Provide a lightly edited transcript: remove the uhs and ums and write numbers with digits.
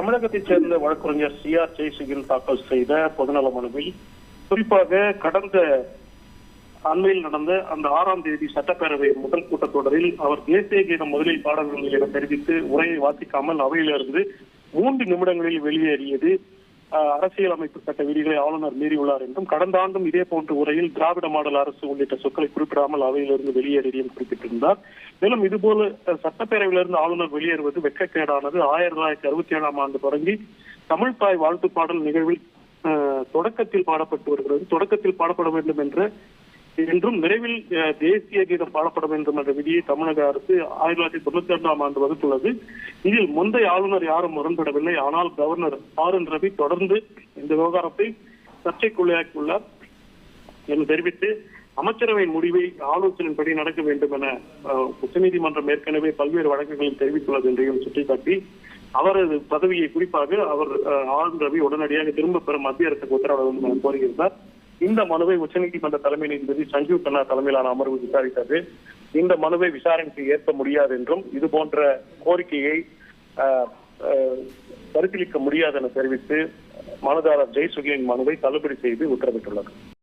தமிழகத்தைச் சேர்ந்த வழக்கறிஞர் CR ஜெயசிங்கன் தாக்கல் செய்த பொதுநல மனுவில் குறிப்பாக கடந்த அண்மையில் நடந்த அந்த 6ஆம் தேதி சட்டப்பேரவை முதல் கூட்டத்தொடரில் அவர் தேசிய கீதம் முதலில் பாடவில்லை என தெரிவித்து உரையை வாசிக்காமல் அவையிலிருந்து 3 நிமிடங்களில் வெளியேறியது அரசியல் அமைப்பு சட்ட விதிகளை ஆளுநர் மீறியுள்ளார் என்றும் கடந்த ஆண்டும் இதே போன்ற உரையில் திராவிட மாடல் அரசு உள்ளிட்ட சொற்களை குறிப்பிடாமல் அவையிலிருந்து வெளியேறியும் குறிப்பிட்டிருந்தார். மேலும் இதுபோல சட்டப்பேரவையிலிருந்து ஆளுநர் வெளியேறுவது வெட்கக்கேடானது. 1967ஆம் ஆண்டு தொடங்கி தமிழ்தாய் வாழ்த்து பாடல் நிகழ்வில் தொடக்கத்தில் பாடப்பட்டு வருகிறது. தொடக்கத்தில் பாடப்பட வேண்டும் என்றும் விரைவில் தேசிய கீதம் பாடப்பட வேண்டும் என்ற விதியை தமிழக அரசு 1992ஆம் ஆண்டு வகுத்துள்ளது. இதில் முந்தைய ஆளுநர் யாரும் முரண்படவில்லை. ஆனால் கவர்னர் RN ரவி தொடர்ந்து இந்த விவகாரத்தை சர்ச்சைக்குள்ளாக்கியுள்ளார் என்று தெரிவித்து அமைச்சரவையின் முடிவை ஆலோசனையின்படி நடக்க வேண்டும் என உச்சநீதிமன்றம் ஏற்கனவே பல்வேறு வழக்குகளில் தெரிவித்துள்ளது என்றையும் சுட்டிக்காட்டி அவரது பதவியை குறிப்பாக அவர் RN ரவி உடனடியாக திரும்ப பெற மத்திய அரசுக்கு உத்தரவிட வேண்டும் என கோரியிருந்தார். இந்த மனுவை உச்சநீதிமன்ற தலைமை நீதிபதி சஞ்சீவ் கண்ணா தலைமையிலான அமர்வு விசாரித்தது. இந்த மனுவை விசாரணைக்கு ஏற்க முடியாது என்றும் இது போன்ற கோரிக்கையை பரிசீலிக்க முடியாது என தெரிவித்து மனுதாரர் ஜெயசுகியின் மனுவை தள்ளுபடி செய்து உத்தரவிட்டுள்ளது.